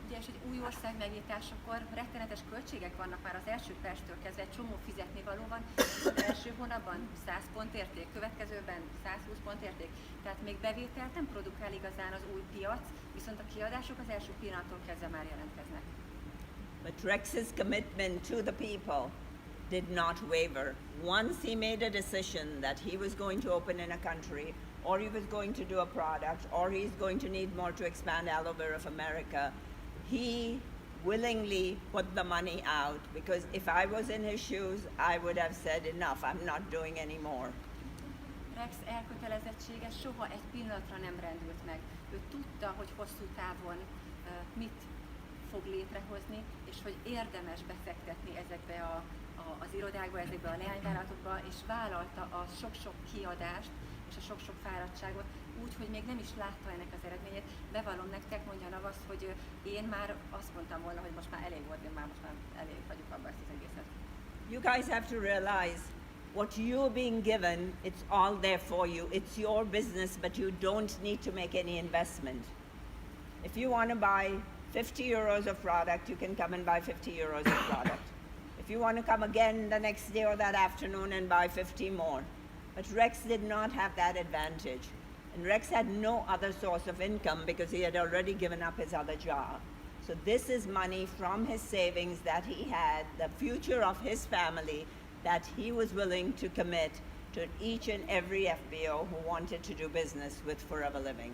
Ugye, és egy új ország megnyitásakor rettenetes költségek vannak már az első perctől kezdve, egy csomó fizetnivaló van, az első hónapban 100 pont érték, következőben 120 pont érték, tehát még bevételt nem produkál igazán az új piac, viszont a kiadások az első pillanattól kezdve már jelentkeznek. But Rex's commitment to the people did not waver. Once he made a decision that he was going to open in a country, or he was going to do a product, or he's going to need more to expand Aloe Vera of America, he willingly put the money out, because if I was in his shoes, I would have said enough, I'm not doing any more. Rex elkötelezettsége soha egy pillanatra nem rendült meg. Ő tudta, hogy hosszú távon mit fog létrehozni, és hogy érdemes befektetni ezekbe az irodákba, ezekbe a leányvállalatokba, és vállalta a sok-sok kiadást és a sok-sok fáradtságot, úgy, hogy még nem is látta ennek az eredményét. Bevallom nektek, mondja Navaz, hogy én már azt mondtam volna, hogy most már elég volt, én már most már elég hagyjuk abba ezt az egészet. You guys have to realize what you're being given, it's all there for you. It's your business, but you don't need to make any investment. If you want to buy 50 euros of product, you can come and buy 50 euros of product. If you want to come again the next day or that afternoon and buy 50 more. But Rex did not have that advantage. And Rex had no other source of income because he had already given up his other job. So this is money from his savings that he had, the future of his family, that he was willing to commit to each and every FBO who wanted to do business with Forever Living.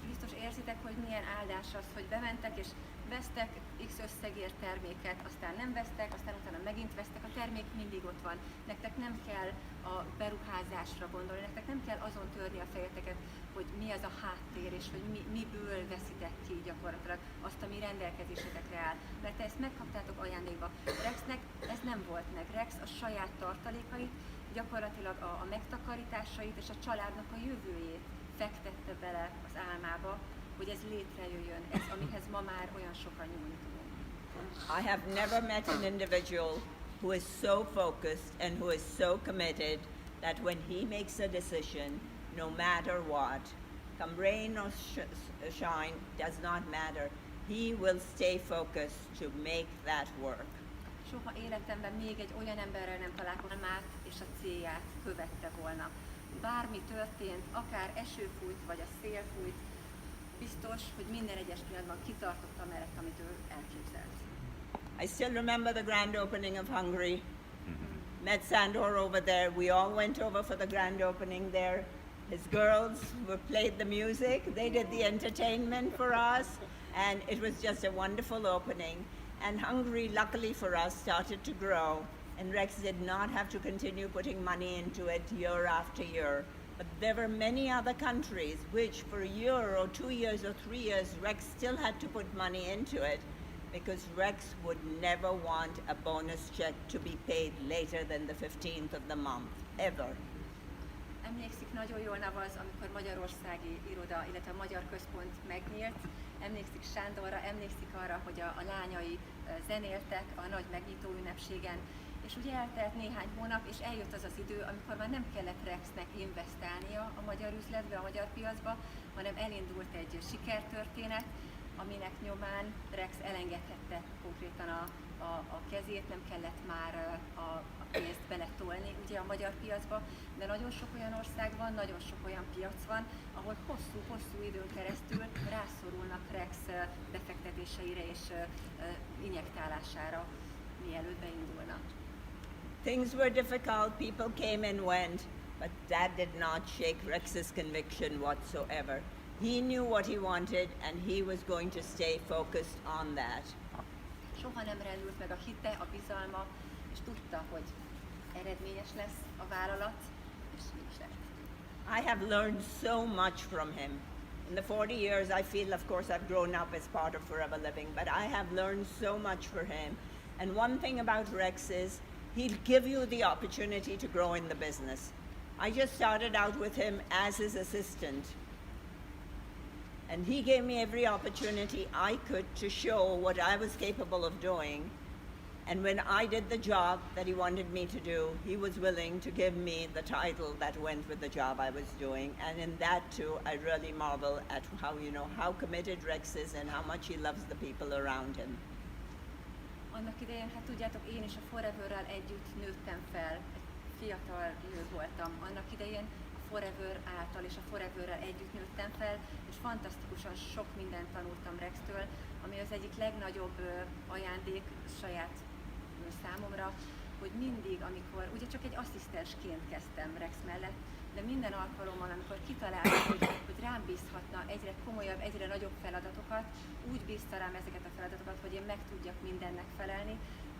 Biztos érzitek, hogy milyen áldás az, hogy bementek és vesztek X összegért terméket, aztán nem vesztek, aztán utána megint vesztek, a termék mindig ott van. Nektek nem kell a beruházásra gondolni, nektek nem kell azon törni a fejeteket, hogy mi ez a háttér, és hogy miből veszitek ki gyakorlatilag azt, ami rendelkezésetekre áll. Mert te ezt megkaptátok ajándékba. Rexnek ez nem volt meg. Rex a saját tartalékait, gyakorlatilag a megtakarításait és a családnak a jövőjét fektette bele az álmába, hogy ez létrejöjjön, ez, amihez ma már olyan sokan nyúlni tudunk. I have never met an individual who is so focused and who is so committed that when he makes a decision, no matter what, come rain or shine, does not matter, he will stay focused to make that work. Soha életemben még egy olyan emberrel nem találkoztam, és a célját követte volna. Bármi történt, akár eső fújt, vagy a szél fújt, biztos, hogy minden egyes pillanatban kitartott amellett, amit ő elképzelt. I still remember the grand opening of Hungary. Met Sandor over there. We all went over for the grand opening there. His girls played the music. They did the entertainment for us. And it was just a wonderful opening. And Hungary, luckily for us, started to grow. And Rex did not have to continue putting money into it year after year. But there were many other countries which for a year or 2 years or 3 years, Rex still had to put money into it because Rex would never want a bonus check to be paid later than the 15th of the month, ever. Emlékszik nagyon jól Navaz, amikor magyarországi iroda, illetve a Magyar Központ megnyílt. Emlékszik Sándorra, emlékszik arra, hogy a lányai zenéltek a nagy megnyitó ünnepségen. És ugye eltelt néhány hónap, és eljött az az idő, amikor már nem kellett Rexnek investálnia a magyar üzletbe, a magyar piacba, hanem elindult egy sikertörténet, aminek nyomán Rex elengedhette konkrétan a kezét, nem kellett már a pénzt beletolni ugye a magyar piacba, de nagyon sok olyan ország van, nagyon sok olyan piac van, ahol hosszú időn keresztül rászorulnak Rex befektetéseire és injektálására, mielőtt beindulna. Things were difficult, people came and went, but that did not shake Rex's conviction whatsoever. He knew what he wanted and he was going to stay focused on that. Soha nem rendült meg a hite, a bizalma, és tudta, hogy eredményes lesz a vállalat, és így is lett. I have learned so much from him. In the 40 years, I feel, of course, I've grown up as part of Forever Living, but I have learned so much from him. And one thing about Rex is he'll give you the opportunity to grow in the business. I just started out with him as his assistant. And he gave me every opportunity I could to show what I was capable of doing. And when I did the job that he wanted me to do, he was willing to give me the title that went with the job I was doing. And in that too, I really marvel at how committed Rex is and how much he loves the people around him. Annak idején, hát tudjátok, én is a Foreverrel együtt nőttem fel, egy fiatal nő voltam. Annak idején a Forever által és a Foreverrel együtt nőttem fel, és fantasztikusan sok mindent tanultam Rextől, ami az egyik legnagyobb ajándék saját számomra, hogy mindig, amikor, ugye csak egy asszisztensként kezdtem Rex mellett, de minden alkalommal, amikor kitaláltam, hogy rám bízhatna egyre komolyabb, egyre nagyobb feladatokat, úgy bízta rám ezeket a feladatokat, hogy én meg tudjak mindennek felelni,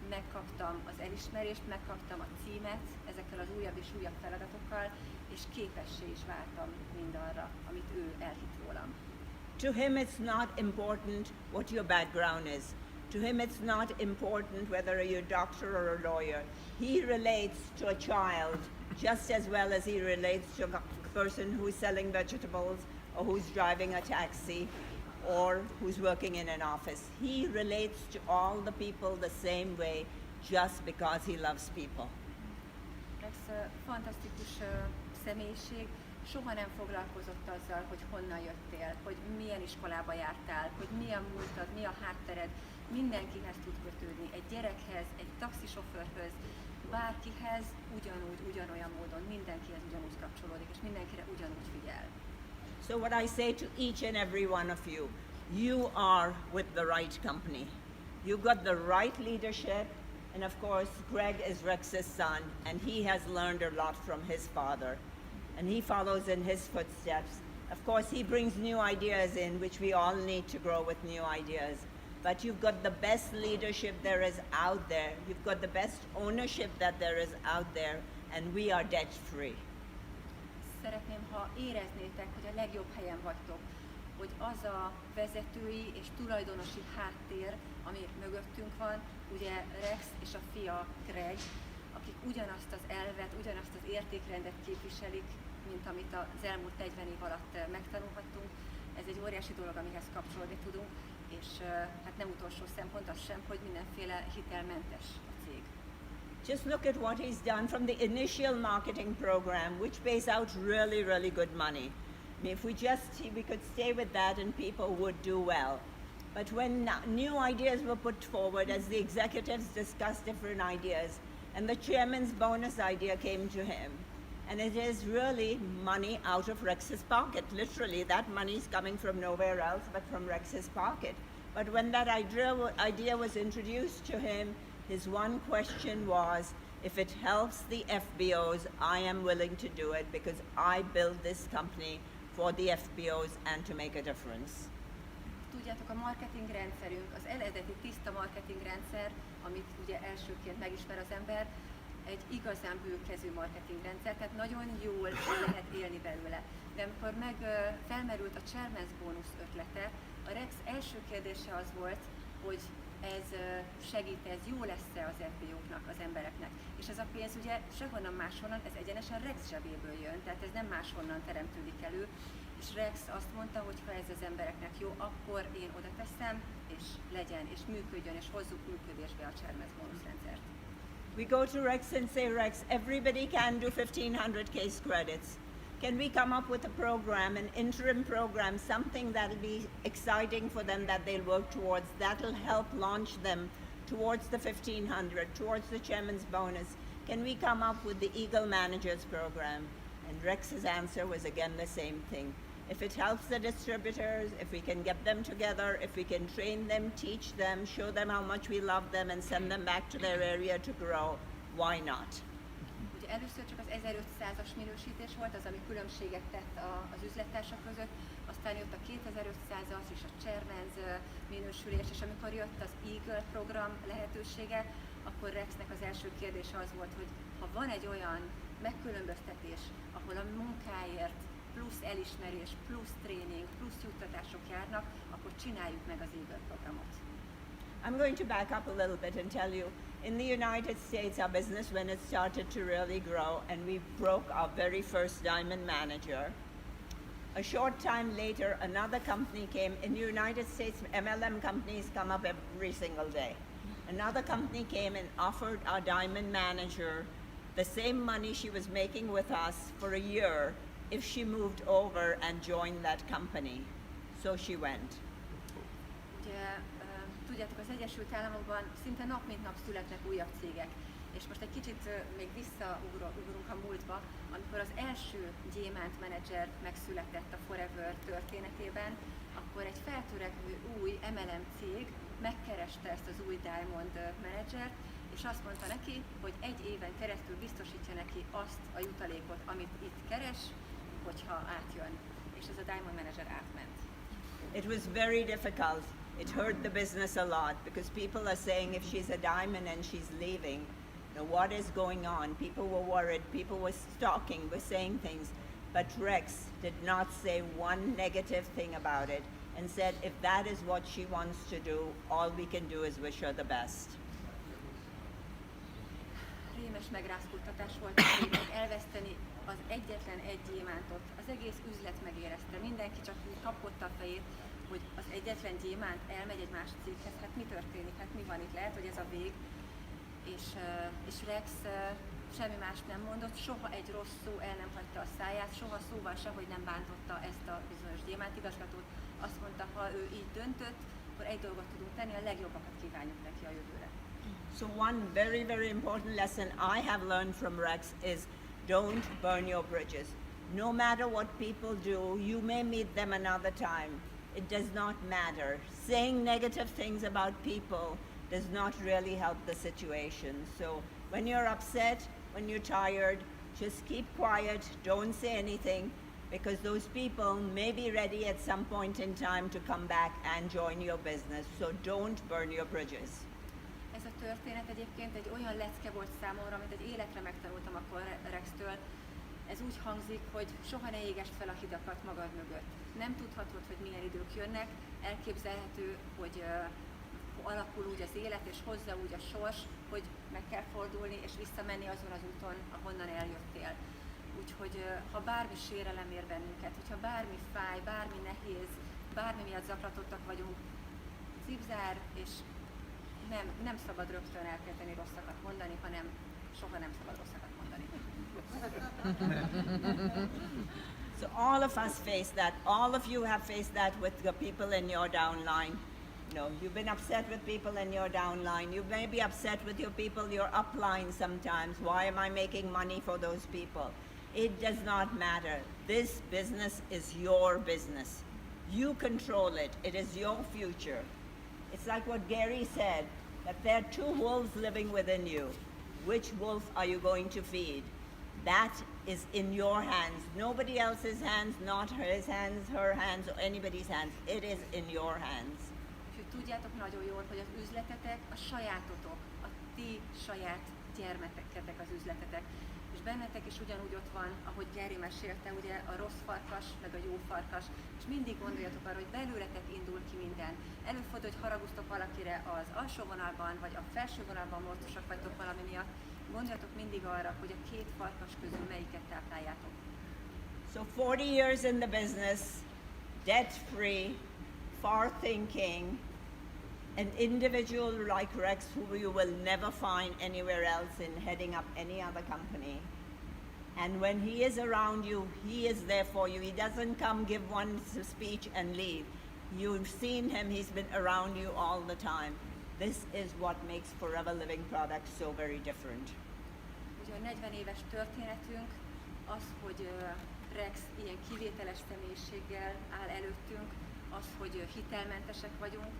megkaptam az elismerést, megkaptam a címet ezekkel az újabb és újabb feladatokkal, és képessé is váltam mindarra, amit ő elhitt rólam. To him it's not important what your background is. To him it's not important whether you're a doctor or a lawyer. He relates to a child just as well as he relates to a person who's selling vegetables or who's driving a taxi or who's working in an office. He relates to all the people the same way just because he loves people. Rex fantasztikus személyiség, soha nem foglalkozott azzal, hogy honnan jöttél, hogy milyen iskolába jártál, hogy mi a múltad, mi a háttered. Mindenkihez tud kötődni, egy gyerekhez, egy taxisofőrhöz, bárkihez ugyanolyan módon, mindenkihez ugyanúgy kapcsolódik, és mindenkire ugyanúgy figyel. So what I say to each and every one of you, you are with the right company. You've got the right leadership, and of course Greg is Rex's son, and he has learned a lot from his father, and he follows in his footsteps. Of course he brings new ideas in, which we all need to grow with new ideas. But you've got the best leadership there is out there. You've got the best ownership that there is out there, and we are debt free. Szeretném, ha éreznétek, hogy a legjobb helyen vagytok, hogy az a vezetői és tulajdonosi háttér, ami mögöttünk van, ugye Rex és a fia Greg, akik ugyanazt az elvet, ugyanazt az értékrendet képviselik, mint amit az elmúlt 40 év alatt megtanulhattunk. Ez egy óriási dolog, amihez kapcsolódni tudunk, és hát nem utolsó szempont az sem, hogy mindenféle hitelmentes a cég. Just look at what he's done from the initial marketing program, which pays out really, really good money. I mean, if we could stay with that and people would do well. But when new ideas were put forward, as the executives discussed different ideas, and the chairman's bonus idea came to him, and it is really money out of Rex's pocket. Literally, that money is coming from nowhere else but from Rex's pocket. But when that idea was introduced to him, his one question was, if it helps the FBOs, I am willing to do it because I built this company for the FBOs and to make a difference. Tudjátok, a marketingrendszerünk, az eredeti tiszta marketingrendszer, amit ugye elsőként megismer az ember, egy igazán bőkezű marketingrendszer, tehát nagyon jól lehet élni belőle. De amikor felmerült a chairman's bónusz ötlete, a Rex első kérdése az volt, hogy ez segít, ez jó lesz-e az FBO-knak, az embereknek. És ez a pénz ugye sehonnan máshonnan, ez egyenesen Rex zsebéből jön, tehát ez nem máshonnan teremtődik elő. És Rex azt mondta, hogy ha ez az embereknek jó, akkor én oda teszem, és legyen, és működjön, és hozzuk működésbe a chairman's bónusz rendszert. We go to Rex and say, Rex, everybody can do 1,500 case credits. Can we come up with a program, an interim program, something that'll be exciting for them that they'll work towards, that'll help launch them towards the 1,500, towards the chairman's bonus? Can we come up with the Eagle Managers program? And Rex's answer was again the same thing. If it helps the distributors, if we can get them together, if we can train them, teach them, show them how much we love them and send them back to their area to grow, why not? Ugye először csak az 1500-as minősítés volt az, ami különbséget tett az üzlettársak között, aztán jött a 2500-as és a chairman's minősülés, és amikor jött az Eagle program lehetősége, akkor Rexnek az első kérdése az volt, hogy ha van egy olyan megkülönböztetés, ahol a munkáért plusz elismerés, plusz tréning, plusz juttatások járnak, akkor csináljuk meg az Eagle programot. I'm going to back up a little bit and tell you, in the United States, our business, when it started to really grow, and we broke our very first diamond manager, a short time later, another company came. In the United States, MLM companies come up every single day. Another company came and offered our diamond manager the same money she was making with us for a year if she moved over and joined that company. So she went. Ugye, tudjátok, az Egyesült Államokban szinte nap mint nap születnek újabb cégek. És most egy kicsit még visszaugrunk a múltba, amikor az első gyémánt menedzser megszületett a Forever történetében, akkor egy feltörekvő új MLM cég megkereste ezt az új Diamond menedzsert, és azt mondta neki, hogy egy éven keresztül biztosítja neki azt a jutalékot, amit itt keres, hogyha átjön. És ez a Diamond menedzser átment. It was very difficult. It hurt the business a lot because people are saying if she's a diamond and she's leaving, what is going on? People were worried, people were stalking, were saying things. But Rex did not say one negative thing about it and said if that is what she wants to do, all we can do is wish her the best. Rémes megrázkódtatás volt, hogy elveszteni az egyetlen egy gyémántot. Az egész üzlet megérezte, mindenki csak kapkodta a fejét, hogy az egyetlen gyémánt elmegy egy más céghez, hát mi történik, hát mi van itt, lehet, hogy ez a vég. És Rex semmi más nem mondott, soha egy rossz szó el nem hagyta a száját, soha szóval se, hogy nem bántotta ezt a bizonyos gyémántigazgatót. Azt mondta, ha ő így döntött, akkor egy dolgot tudunk tenni, a legjobbakat kívánjuk neki a jövőre. So one very, very important lesson I have learned from Rex is don't burn your bridges. No matter what people do, you may meet them another time. It does not matter. Saying negative things about people does not really help the situation. So when you're upset, when you're tired, just keep quiet, don't say anything, because those people may be ready at some point in time to come back and join your business. So don't burn your bridges. Ez a történet egyébként egy olyan lecke volt számomra, amit egy életre megtanultam akkor Rextől. Ez úgy hangzik, hogy soha ne égesd fel a hidakat magad mögött. Nem tudhatod, hogy milyen idők jönnek, elképzelhető, hogy alakul úgy az élet, és hozza úgy a sors, hogy meg kell fordulni, és visszamenni azon az úton, ahonnan eljöttél. Úgyhogy ha bármi sérelem ér bennünket, hogyha bármi fáj, bármi nehéz, bármi miatt zaklatottak vagyunk, zipzár, és nem szabad rögtön elkezdeni rosszakat mondani, hanem soha nem szabad rosszakat mondani. So all of us face that. All of you have faced that with the people in your downline. No, you've been upset with people in your downline. You may be upset with your people, your upline sometimes. Why am I making money for those people? It does not matter. This business is your business. You control it. It is your future. It's like what Gary said, that there are two wolves living within you. Which wolf are you going to feed? That is in your hands. Nobody else's hands, not his hands, her hands, or anybody's hands. It is in your hands. Tudjátok nagyon jól, hogy az üzletetek a sajátotok, a ti saját gyermeketek az üzletetek. És bennetek is ugyanúgy ott van, ahogy Gary mesélte, ugye a rossz farkas, meg a jó farkas, és mindig gondoljatok arra, hogy belőletek indul ki minden. Előfordul, hogy haragudtok valakire az alsó vonalban, vagy a felső vonalban morcosak vagytok valami miatt. Gondoljatok mindig arra, hogy a két farkas közül melyiket tápláljátok. So 40 years in the business, debt-free, far thinking, an individual like Rex who you will never find anywhere else in heading up any other company. And when he is around you, he is there for you. He doesn't come give one speech and leave. You've seen him, he's been around you all the time. This is what makes Forever Living Products so very different. Ugye a 40 éves történetünk az, hogy Rex ilyen kivételes személyiséggel áll előttünk, az, hogy hitelmentesek vagyunk,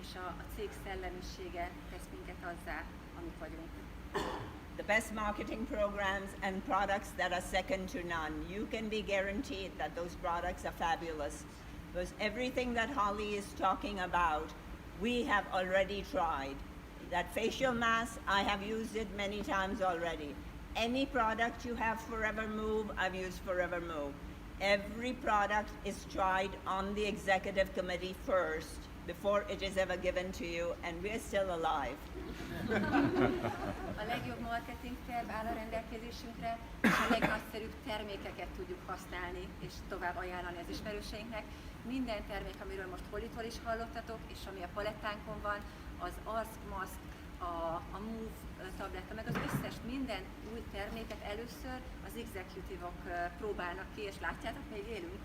és a cég szellemisége tesz minket azzá, amik vagyunk. The best marketing programs and products that are second to none. You can be guaranteed that those products are fabulous. Because everything that Holly is talking about, we have already tried. That facial mask, I have used it many times already. Any product you have Forever Move, I've used Forever Move. Every product is tried on the executive committee first before it is ever given to you, and we're still alive. A legjobb marketing terv áll a rendelkezésünkre, és a legnagyszerűbb termékeket tudjuk használni, és tovább ajánlani az ismerőseinknek. Minden termék, amiről most Hollytól is hallottatok, és ami a palettánkon van, az arcmaszk, a Move tabletta, meg az összes minden új terméket először az executive-ok próbálnak ki, és látjátok, még élünk.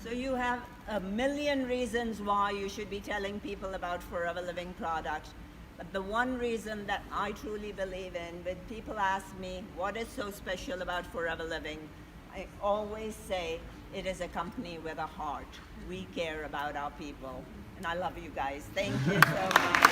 So you have a million reasons why you should be telling people about Forever Living products. But the one reason that I truly believe in, when people ask me what is so special about Forever Living, I always say it is a company with a heart. We care about our people. And I love you guys. Thank you so much.